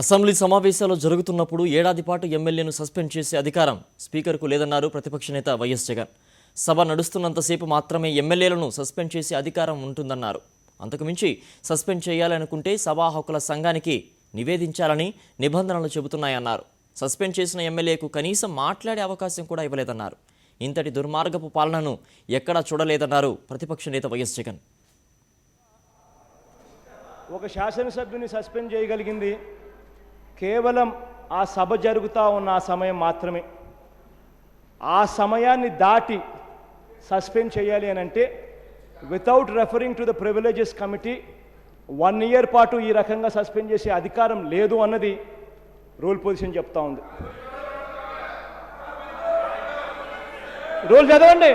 Assembly సమావేశాలు జరుగుతున్నప్పుడు ఏడాది పాటు ఎమ్మెల్యేను సస్పెండ్ చేసే అధికారం స్పీకర్కు లేదన్నారు ప్రతిపక్ష నేత వైఎస్ జగన్. సభ నడుస్తున్నంతసేపు మాత్రమే ఎమ్మెల్యేలను సస్పెండ్ చేసే అధికారం ఉంటుందన్నారు. అంతకుమించి సస్పెండ్ చేయాలనుకుంటే సభా హక్కుల సంఘానికి నివేదించాలని నిబంధనలు చెబుతున్నాయన్నారు. సస్పెండ్ చేసిన ఎమ్మెల్యేకు కనీసం మాట్లాడే అవకాశం కూడా ఇవ్వలేదన్నారు. ఇంతటి దుర్మార్గపు పాలనను ఎక్కడా చూడలేదన్నారు ప్రతిపక్ష నేత వైఎస్ జగన్. ఒక శాసనసభ్యుని సస్పెండ్ చేయగలిగింది కేవలం ఆ సభ జరుగుతూ ఉన్న ఆ సమయం మాత్రమే. ఆ సమయాన్ని దాటి సస్పెండ్ చేయాలి అని అంటే without referring to the privileges committee 1 year పాటు ఈ రకంగా సస్పెండ్ చేసే అధికారం లేదు అన్నది రూల్ పొజిషన్ చెప్తా ఉంది. రూల్ చదవండి,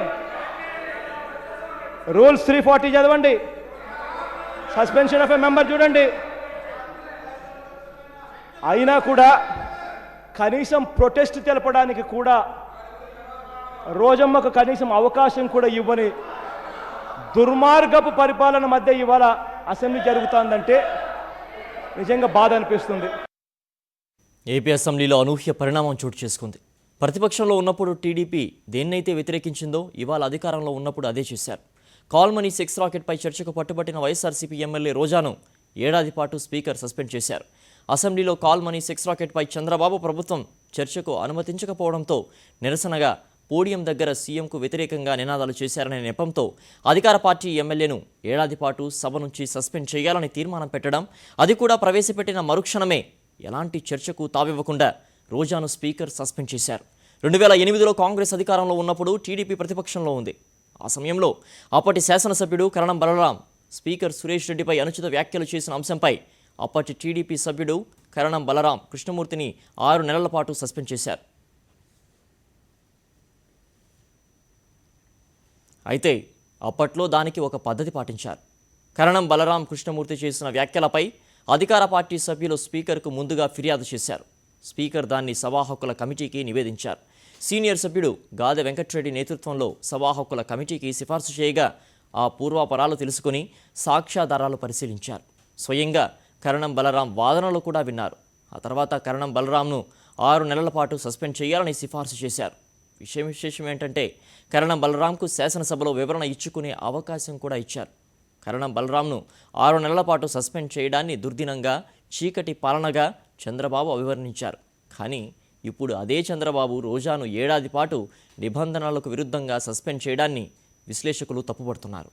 రూల్స్ 340 చదవండి. సస్పెన్షన్ ఆఫ్ ఎ మెంబర్ చూడండి. అయినా కూడా కనీసం ప్రొటెస్ట్ తెలపడానికి కూడా రోజమ్మకు కనీసం అవకాశం కూడా ఇవ్వని దుర్మార్గపు పరిపాలన మధ్య ఇవాళ అసెంబ్లీ జరుగుతుందంటే నిజంగా బాధ అనిపిస్తుంది. ఏపీ అసెంబ్లీలో అనూహ్య పరిణామం చోటు చేసుకుంది. ప్రతిపక్షంలో ఉన్నప్పుడు టీడీపీ దేన్నైతే వ్యతిరేకించిందో ఇవాళ అధికారంలో ఉన్నప్పుడు అదే చేశారు. కాల్ మనీ సెక్స్ రాకెట్పై చర్చకు పట్టుబట్టిన వైఎస్ఆర్సీపీ ఎమ్మెల్యే రోజాను ఏడాది పాటు స్పీకర్ సస్పెండ్ చేశారు. అసెంబ్లీలో కాల్ మనీ సెక్స్ రాకెట్పై చంద్రబాబు ప్రభుత్వం చర్చకు అనుమతించకపోవడంతో నిరసనగా పోడియం దగ్గర సీఎంకు వ్యతిరేకంగా నినాదాలు చేశారనే నెపంతో అధికార పార్టీ ఎమ్మెల్యేను ఏడాది పాటు సభ నుంచి సస్పెండ్ చేయాలని తీర్మానం పెట్టడం, అది కూడా ప్రవేశపెట్టిన మరుక్షణమే ఎలాంటి చర్చకు తావివ్వకుండా రోజాను స్పీకర్ సస్పెండ్ చేశారు. 2008లో కాంగ్రెస్ అధికారంలో ఉన్నప్పుడు టీడీపీ ప్రతిపక్షంలో ఉంది. ఆ సమయంలో అప్పటి శాసనసభ్యుడు కరణం బలరాం స్పీకర్ సురేష్ రెడ్డిపై అనుచిత వ్యాఖ్యలు చేసిన అంశంపై అప్పటి టీడీపీ సభ్యుడు కరణం బలరాం కృష్ణమూర్తిని 6 నెలల పాటు సస్పెండ్ చేశారు. అయితే అప్పట్లో దానికి ఒక పద్ధతి పాటించారు. కరణం బలరాం కృష్ణమూర్తి చేసిన వ్యాఖ్యలపై అధికార పార్టీ సభ్యులు స్పీకర్కు ముందుగా ఫిర్యాదు చేశారు. స్పీకర్ దాన్ని సభా హక్కుల కమిటీకి నివేదించారు. సీనియర్ సభ్యుడు గాదె వెంకట్రెడ్డి నేతృత్వంలో సభా హక్కుల కమిటీకి సిఫార్సు చేయగా ఆ పూర్వాపరాలు తెలుసుకుని సాక్ష్యాధారాలు పరిశీలించారు. స్వయంగా కరణం బలరాం వాదనలు కూడా విన్నారు. ఆ తర్వాత కరణం బలరాంను 6 నెలల పాటు సస్పెండ్ చేయాలని సిఫార్సు చేశారు. విశేషం ఏంటంటే కరణం బలరాంకు శాసనసభలో వివరణ ఇచ్చుకునే అవకాశం కూడా ఇచ్చారు. కరణం బలరాంను 6 నెలల పాటు సస్పెండ్ చేయడాన్ని దుర్దినంగా, చీకటి పాలనగా చంద్రబాబు అభివర్ణించారు. కానీ ఇప్పుడు అదే చంద్రబాబు రోజాను ఏడాది పాటు నిబంధనలకు విరుద్ధంగా సస్పెండ్ చేయడాన్ని విశ్లేషకులు తప్పుపడుతున్నారు.